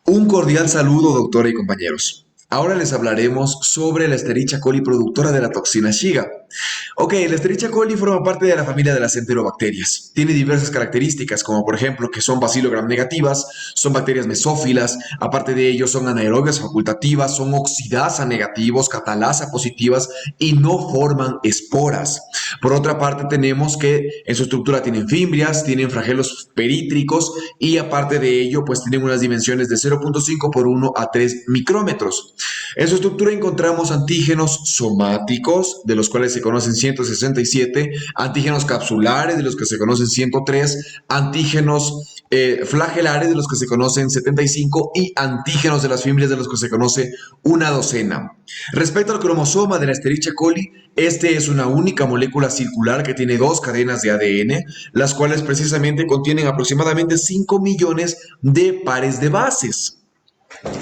Un cordial saludo, doctora y compañeros. Ahora les hablaremos sobre la Escherichia coli productora de la toxina Shiga. Ok, la Escherichia coli forma parte de la familia de las enterobacterias. Tiene diversas características, como por ejemplo que son bacilo gram negativas, son bacterias mesófilas, aparte de ello son anaerobias facultativas, son oxidasa negativos, catalasa positivas y no forman esporas. Por otra parte, tenemos que en su estructura tienen fimbrias, tienen flagelos perítricos y aparte de ello, pues tienen unas dimensiones de 0.5 por 1 a 3 micrómetros. En su estructura encontramos antígenos somáticos, de los cuales se conocen 167, antígenos capsulares, de los que se conocen 103, antígenos flagelares, de los que se conocen 75, y antígenos de las fimbrias, de los que se conoce una docena. Respecto al cromosoma de la Escherichia coli, este es una única molécula circular que tiene dos cadenas de ADN, las cuales precisamente contienen aproximadamente 5 millones de pares de bases.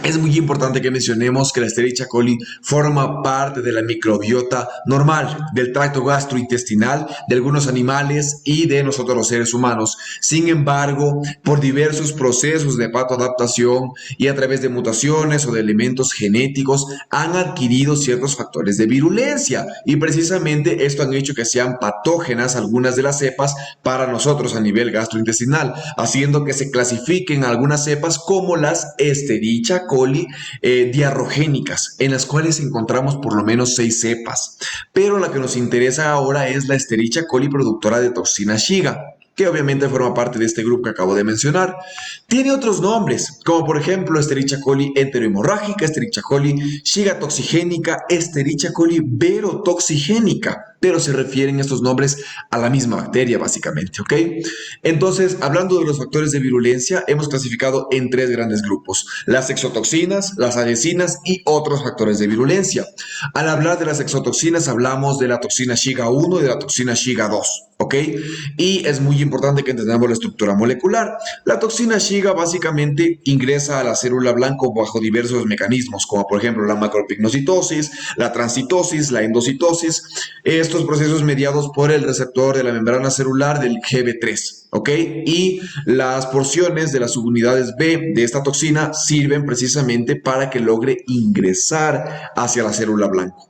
Es muy importante que mencionemos que la Escherichia coli forma parte de la microbiota normal, del tracto gastrointestinal, de algunos animales y de nosotros los seres humanos. Sin embargo, por diversos procesos de patoadaptación y a través de mutaciones o de elementos genéticos, han adquirido ciertos factores de virulencia y precisamente esto han hecho que sean patógenas algunas de las cepas para nosotros a nivel gastrointestinal, haciendo que se clasifiquen algunas cepas como las Escherichia coli diarrogénicas, en las cuales encontramos por lo menos 6 cepas. Pero la que nos interesa ahora es la Escherichia coli productora de toxina Shiga, que obviamente forma parte de este grupo que acabo de mencionar. Tiene otros nombres, como por ejemplo Escherichia coli enterohemorrágica, Escherichia coli Shiga toxigénica, Escherichia coli verotoxigénica, pero se refieren estos nombres a la misma bacteria básicamente, ¿ok? Entonces, hablando de los factores de virulencia, hemos clasificado en tres grandes grupos: las exotoxinas, las adhesinas y otros factores de virulencia. Al hablar de las exotoxinas, hablamos de la toxina Shiga 1 y de la toxina Shiga 2. ¿Ok? Y es muy importante que entendamos la estructura molecular. La toxina Shiga básicamente ingresa a la célula blanco bajo diversos mecanismos, como por ejemplo la macropigmocitosis, la transcitosis, la endocitosis, estos procesos mediados por el receptor de la membrana celular del GB3. ¿Ok? Y las porciones de las subunidades B de esta toxina sirven precisamente para que logre ingresar hacia la célula blanco.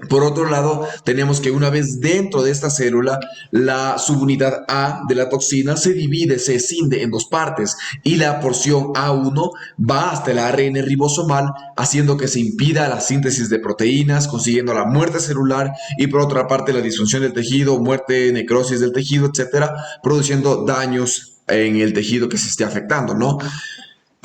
Por otro lado, tenemos que una vez dentro de esta célula, la subunidad A de la toxina se divide, se escinde en dos partes y la porción A1 va hasta el ARN ribosomal, haciendo que se impida la síntesis de proteínas, consiguiendo la muerte celular y por otra parte la disfunción del tejido, muerte, necrosis del tejido, etcétera, produciendo daños en el tejido que se esté afectando, ¿no?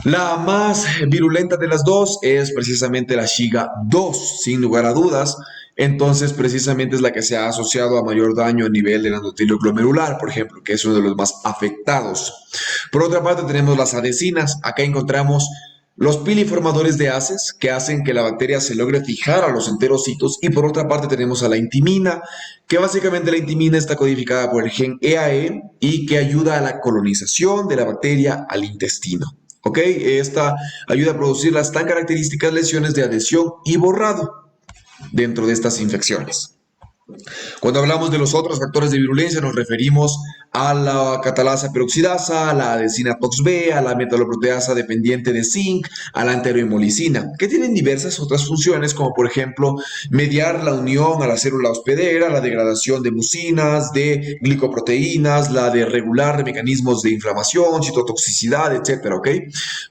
La más virulenta de las dos es precisamente la Shiga 2, sin lugar a dudas. Entonces, precisamente es la que se ha asociado a mayor daño a nivel del endotelio glomerular, por ejemplo, que es uno de los más afectados. Por otra parte, tenemos las adhesinas. Acá encontramos los piliformadores de haces que hacen que la bacteria se logre fijar a los enterocitos. Y por otra parte, tenemos a la intimina, que básicamente la intimina está codificada por el gen EAE y que ayuda a la colonización de la bacteria al intestino. ¿Ok? Esta ayuda a producir las tan características lesiones de adhesión y borrado dentro de estas infecciones. Cuando hablamos de los otros factores de virulencia, nos referimos a la catalasa peroxidasa, a la adesina tox-B, a la metaloproteasa dependiente de zinc, a la enterohemolicina, que tienen diversas otras funciones, como por ejemplo mediar la unión a la célula hospedera, la degradación de mucinas, de glicoproteínas, la de regular mecanismos de inflamación, citotoxicidad, etcétera, ¿ok?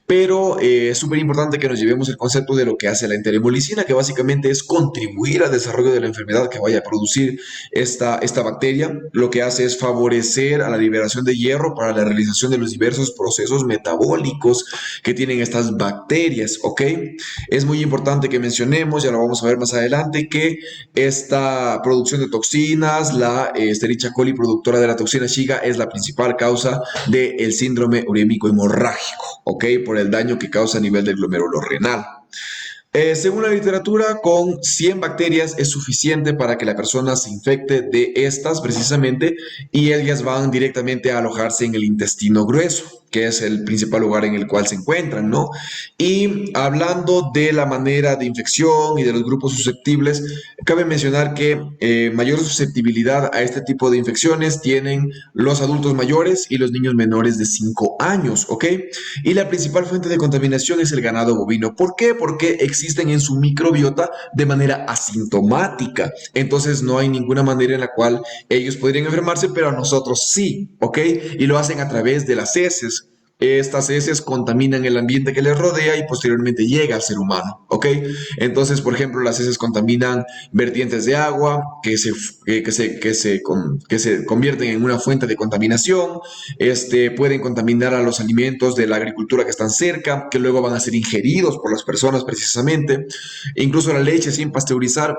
Pero es súper importante que nos llevemos el concepto de lo que hace la enterohemolicina, que básicamente es contribuir al desarrollo de la enfermedad que vaya a producir esta bacteria. Lo que hace es favorecer a la liberación de hierro para la realización de los diversos procesos metabólicos que tienen estas bacterias, ¿ok? Es muy importante que mencionemos, ya lo vamos a ver más adelante, que esta producción de toxinas, la Escherichia coli productora de la toxina Shiga, es la principal causa del síndrome urémico hemorrágico, ¿ok? Por el daño que causa a nivel del glomérulo renal. Según la literatura, con 100 bacterias es suficiente para que la persona se infecte de estas precisamente y ellas van directamente a alojarse en el intestino grueso. que es el principal lugar en el cual se encuentran, ¿no? Y hablando de la manera de infección y de los grupos susceptibles, cabe mencionar que mayor susceptibilidad a este tipo de infecciones tienen los adultos mayores y los niños menores de 5 años, ¿ok? Y la principal fuente de contaminación es el ganado bovino. ¿Por qué? Porque existen en su microbiota de manera asintomática. Entonces no hay ninguna manera en la cual ellos podrían enfermarse, pero a nosotros sí, ¿ok? Y lo hacen a través de las heces. Estas heces contaminan el ambiente que les rodea y posteriormente llega al ser humano, ¿ok? Entonces, por ejemplo, las heces contaminan vertientes de agua que se convierten en una fuente de contaminación, pueden contaminar a los alimentos de la agricultura que están cerca, que luego van a ser ingeridos por las personas precisamente. E incluso la leche sin pasteurizar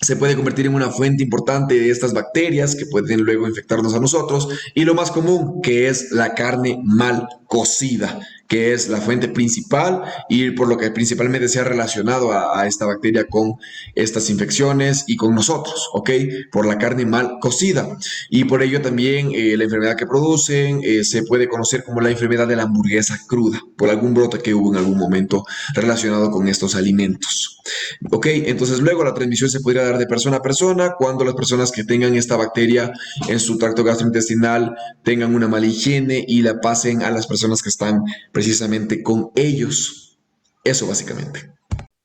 se puede convertir en una fuente importante de estas bacterias que pueden luego infectarnos a nosotros. Y lo más común, que es la carne mal cocida, que es la fuente principal y por lo que principalmente se ha relacionado a esta bacteria con estas infecciones y con nosotros, ¿ok? Por la carne mal cocida. Y por ello también la enfermedad que producen se puede conocer como la enfermedad de la hamburguesa cruda, por algún brote que hubo en algún momento relacionado con estos alimentos. Ok, entonces luego la transmisión se podría dar de persona a persona cuando las personas que tengan esta bacteria en su tracto gastrointestinal tengan una mala higiene y la pasen a las personas que están precisamente con ellos. Eso básicamente.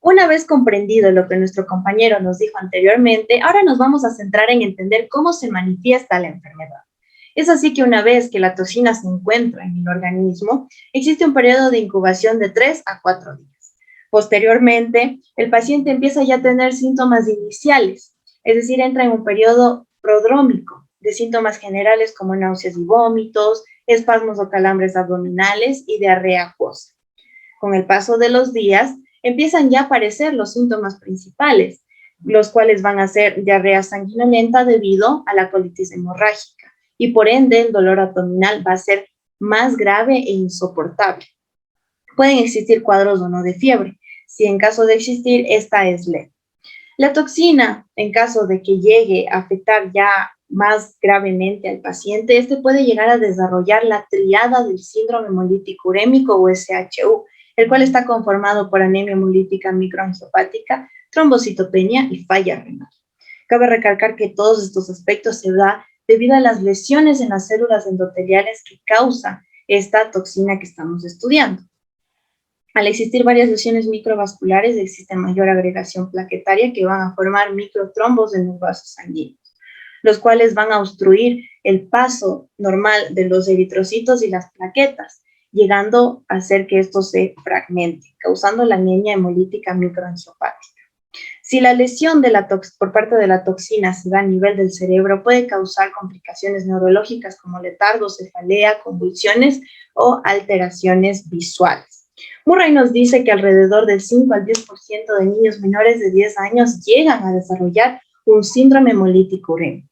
Una vez comprendido lo que nuestro compañero nos dijo anteriormente, ahora nos vamos a centrar en entender cómo se manifiesta la enfermedad. Es así que una vez que la toxina se encuentra en el organismo, existe un periodo de incubación de 3 a 4 días. Posteriormente, el paciente empieza ya a tener síntomas iniciales, es decir, entra en un periodo prodrómico de síntomas generales como náuseas y vómitos, espasmos o calambres abdominales y diarrea acuosa. Con el paso de los días, empiezan ya a aparecer los síntomas principales, los cuales van a ser diarrea sanguinolenta debido a la colitis hemorrágica y por ende el dolor abdominal va a ser más grave e insoportable. Pueden existir cuadros o no de fiebre. Si en caso de existir, esta es leve. La toxina, en caso de que llegue a afectar ya más gravemente al paciente, este puede llegar a desarrollar la triada del síndrome hemolítico urémico o SHU, el cual está conformado por anemia hemolítica microangiopática, trombocitopenia y falla renal. Cabe recalcar que todos estos aspectos se dan debido a las lesiones en las células endoteliales que causa esta toxina que estamos estudiando. Al existir varias lesiones microvasculares, existe mayor agregación plaquetaria que van a formar microtrombos en los vasos sanguíneos, los cuales van a obstruir el paso normal de los eritrocitos y las plaquetas, llegando a hacer que esto se fragmente, causando la anemia hemolítica microangiopática. Si la lesión por parte de la toxina se da a nivel del cerebro, puede causar complicaciones neurológicas como letargo, cefalea, convulsiones o alteraciones visuales. Murray nos dice que alrededor del 5 al 10% de niños menores de 10 años llegan a desarrollar un síndrome hemolítico urémico.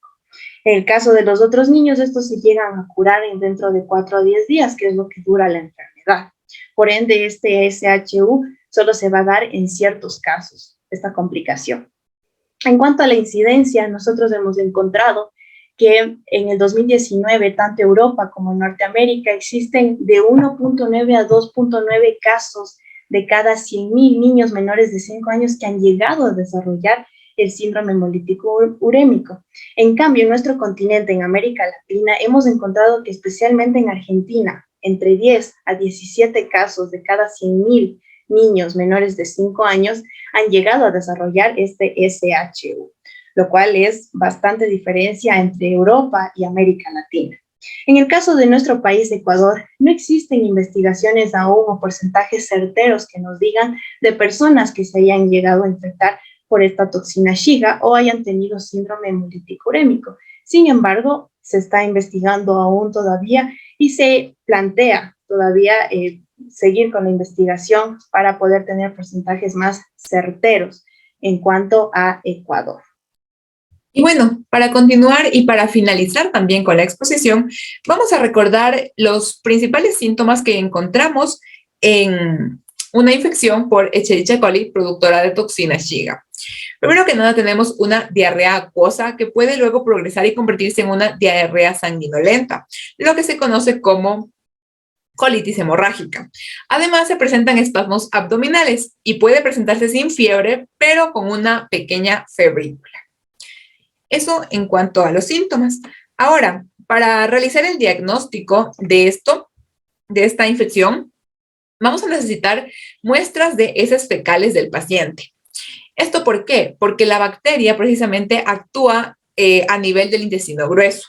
En el caso de los otros niños, estos se llegan a curar dentro de 4 a 10 días, que es lo que dura la enfermedad. Por ende, este SHU solo se va a dar en ciertos casos, esta complicación. En cuanto a la incidencia, nosotros hemos encontrado que en el 2019, tanto Europa como Norteamérica, existen de 1.9 a 2.9 casos de cada 100.000 niños menores de 5 años que han llegado a desarrollar el síndrome hemolítico urémico. En cambio, en nuestro continente, en América Latina, hemos encontrado que especialmente en Argentina, entre 10 a 17 casos de cada 100.000 niños menores de 5 años han llegado a desarrollar este SHU, lo cual es bastante diferencia entre Europa y América Latina. En el caso de nuestro país, Ecuador, no existen investigaciones aún o porcentajes certeros que nos digan de personas que se hayan llegado a infectar por esta toxina Shiga o hayan tenido síndrome hemolítico urémico. Sin embargo, se está investigando aún todavía y se plantea todavía seguir con la investigación para poder tener porcentajes más certeros en cuanto a Ecuador. Y bueno, para continuar y para finalizar también con la exposición, vamos a recordar los principales síntomas que encontramos en una infección por Escherichia coli productora de toxina Shiga. Primero que nada tenemos una diarrea acuosa que puede luego progresar y convertirse en una diarrea sanguinolenta, lo que se conoce como colitis hemorrágica. Además, se presentan espasmos abdominales y puede presentarse sin fiebre, pero con una pequeña febrícula. Eso en cuanto a los síntomas. Ahora, para realizar el diagnóstico de esta infección, vamos a necesitar muestras de heces fecales del paciente. ¿Esto por qué? Porque la bacteria precisamente actúa a nivel del intestino grueso.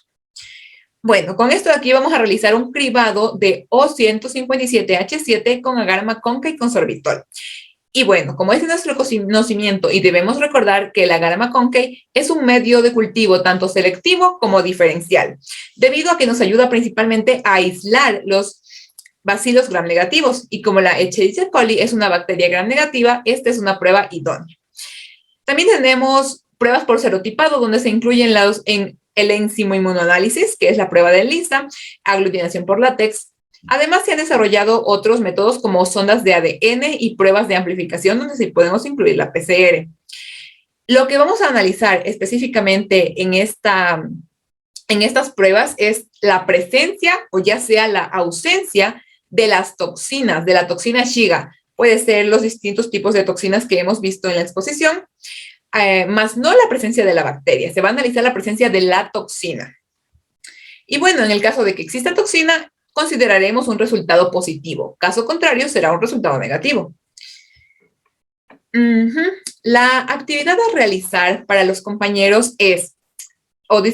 Bueno, con esto de aquí vamos a realizar un cribado de O157H7 con agarma conca y con sorbitol. Y bueno, como es nuestro conocimiento y debemos recordar que el agarma conca es un medio de cultivo tanto selectivo como diferencial, debido a que nos ayuda principalmente a aislar los bacilos gram negativos. Y como la Escherichia coli es una bacteria gram negativa, esta es una prueba idónea. También tenemos pruebas por serotipado, donde se incluyen el enzimo inmunoanálisis, que es la prueba de ELISA, aglutinación por látex. Además, se han desarrollado otros métodos como sondas de ADN y pruebas de amplificación, donde sí podemos incluir la PCR. Lo que vamos a analizar específicamente en estas pruebas es la presencia o ya sea la ausencia de las toxinas, de la toxina Shiga. Puede ser los distintos tipos de toxinas que hemos visto en la exposición, más no la presencia de la bacteria. Se va a analizar la presencia de la toxina. Y bueno, en el caso de que exista toxina, consideraremos un resultado positivo. Caso contrario, será un resultado negativo. La actividad a realizar para los compañeros dice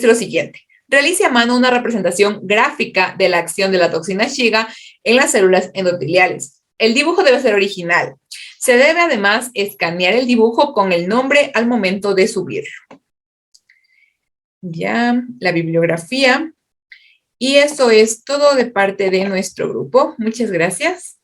lo siguiente: realice a mano una representación gráfica de la acción de la toxina Shiga en las células endoteliales. El dibujo debe ser original. Se debe además escanear el dibujo con el nombre al momento de subirlo. Ya, la bibliografía. Y eso es todo de parte de nuestro grupo. Muchas gracias.